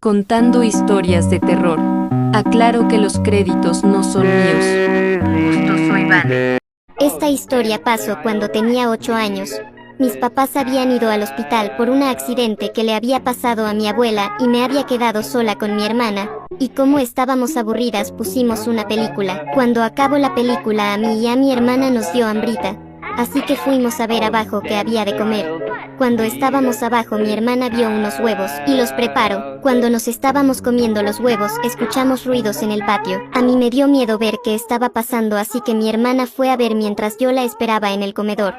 Contando historias de terror. Aclaro que los créditos no son míos. Justo soy Van. Esta historia pasó cuando tenía 8 años. Mis papás habían ido al hospital por un accidente que le había pasado a mi abuela y me había quedado sola con mi hermana, y como estábamos aburridas pusimos una película. Cuando acabó la película a mí y a mi hermana nos dio hambrita, así que fuimos a ver abajo qué había de comer. Cuando estábamos abajo mi hermana vio unos huevos y los preparó. Cuando nos estábamos comiendo los huevos escuchamos ruidos en el patio. A mí me dio miedo ver qué estaba pasando, así que mi hermana fue a ver mientras yo la esperaba en el comedor.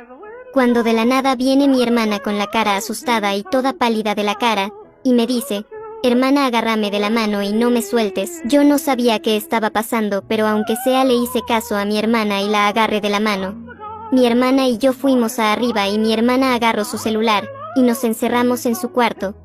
Cuando de la nada viene mi hermana con la cara asustada y toda pálida de la cara, y me dice: hermana, agárrame de la mano y no me sueltes. Yo no sabía qué estaba pasando, pero aunque sea le hice caso a mi hermana y la agarré de la mano. Mi hermana y yo fuimos a arriba y mi hermana agarró su celular, y nos encerramos en su cuarto.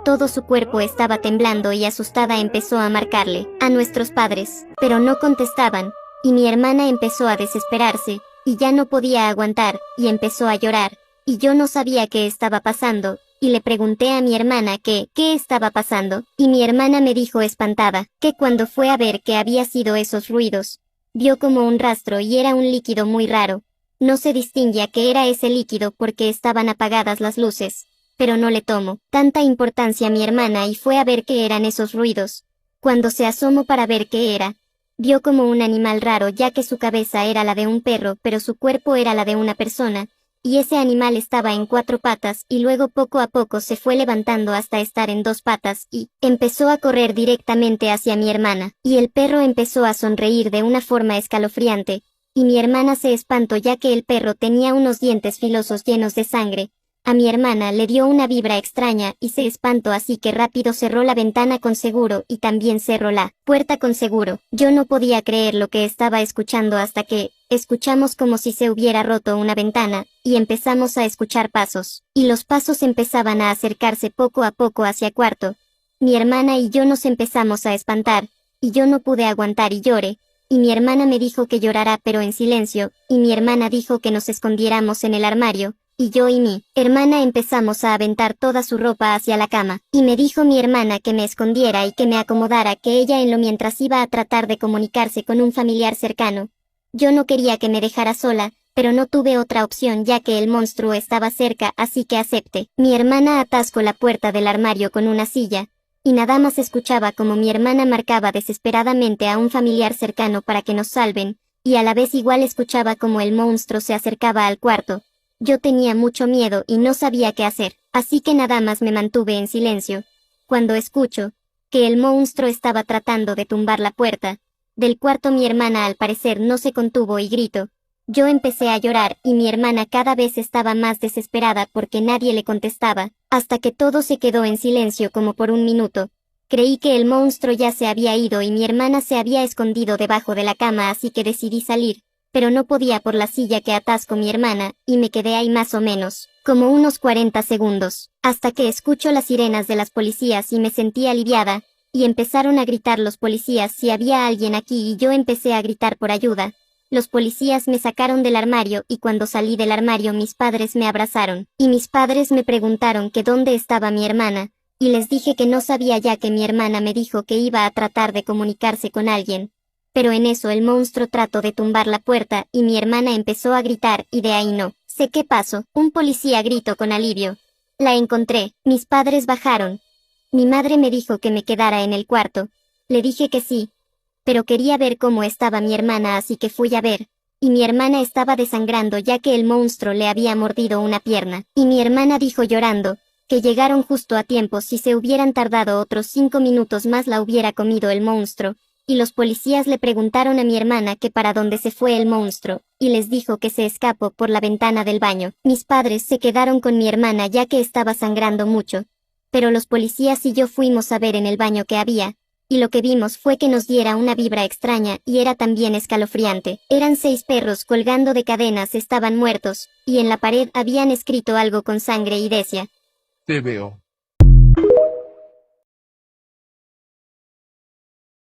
Todo su cuerpo estaba temblando y asustada empezó a marcarle a nuestros padres, pero no contestaban, y mi hermana empezó a desesperarse, y ya no podía aguantar, y empezó a llorar, y yo no sabía qué estaba pasando, y le pregunté a mi hermana qué estaba pasando, y mi hermana me dijo espantada, que cuando fue a ver qué había sido esos ruidos, vio como un rastro y era un líquido muy raro. No se distinguía qué era ese líquido porque estaban apagadas las luces, pero no le tomó tanta importancia a mi hermana y fue a ver qué eran esos ruidos. Cuando se asomó para ver qué era, vio como un animal raro, ya que su cabeza era la de un perro pero su cuerpo era la de una persona, y ese animal estaba en 4 patas y luego poco a poco se fue levantando hasta estar en 2 patas y empezó a correr directamente hacia mi hermana, y el perro empezó a sonreír de una forma escalofriante, y mi hermana se espantó ya que el perro tenía unos dientes filosos llenos de sangre. A mi hermana le dio una vibra extraña y se espantó, así que rápido cerró la ventana con seguro y también cerró la puerta con seguro. Yo no podía creer lo que estaba escuchando hasta que escuchamos como si se hubiera roto una ventana, y empezamos a escuchar pasos, y los pasos empezaban a acercarse poco a poco hacia cuarto. Mi hermana y yo nos empezamos a espantar, y yo no pude aguantar y lloré. Y mi hermana me dijo que llorara pero en silencio, y mi hermana dijo que nos escondiéramos en el armario, y yo y mi hermana empezamos a aventar toda su ropa hacia la cama, y me dijo mi hermana que me escondiera y que me acomodara, que ella en lo mientras iba a tratar de comunicarse con un familiar cercano. Yo no quería que me dejara sola, pero no tuve otra opción ya que el monstruo estaba cerca, así que acepté. Mi hermana atascó la puerta del armario con una silla, y nada más escuchaba como mi hermana marcaba desesperadamente a un familiar cercano para que nos salven, y a la vez igual escuchaba como el monstruo se acercaba al cuarto. Yo tenía mucho miedo y no sabía qué hacer, así que nada más me mantuve en silencio. Cuando escucho que el monstruo estaba tratando de tumbar la puerta del cuarto, mi hermana al parecer no se contuvo y gritó. Yo empecé a llorar y mi hermana cada vez estaba más desesperada porque nadie le contestaba, hasta que todo se quedó en silencio como por un minuto. Creí que el monstruo ya se había ido y mi hermana se había escondido debajo de la cama, así que decidí salir, pero no podía por la silla que atascó mi hermana, y me quedé ahí más o menos, como unos 40 segundos, hasta que escucho las sirenas de las policías y me sentí aliviada, y empezaron a gritar los policías si había alguien aquí y yo empecé a gritar por ayuda. Los policías me sacaron del armario y cuando salí del armario mis padres me abrazaron, y mis padres me preguntaron que dónde estaba mi hermana, y les dije que no sabía ya que mi hermana me dijo que iba a tratar de comunicarse con alguien. Pero en eso el monstruo trató de tumbar la puerta y mi hermana empezó a gritar y de ahí no sé qué pasó. Un policía gritó con alivio. La encontré. Mis padres bajaron. Mi madre me dijo que me quedara en el cuarto. Le dije que sí, pero quería ver cómo estaba mi hermana, así que fui a ver, y mi hermana estaba desangrando ya que el monstruo le había mordido una pierna, y mi hermana dijo llorando, que llegaron justo a tiempo, si se hubieran tardado otros 5 minutos más la hubiera comido el monstruo, y los policías le preguntaron a mi hermana que para dónde se fue el monstruo, y les dijo que se escapó por la ventana del baño. Mis padres se quedaron con mi hermana ya que estaba sangrando mucho, pero los policías y yo fuimos a ver en el baño qué había, y lo que vimos fue que nos diera una vibra extraña y era también escalofriante. Eran 6 perros colgando de cadenas, estaban muertos, y en la pared habían escrito algo con sangre y decía: Te veo.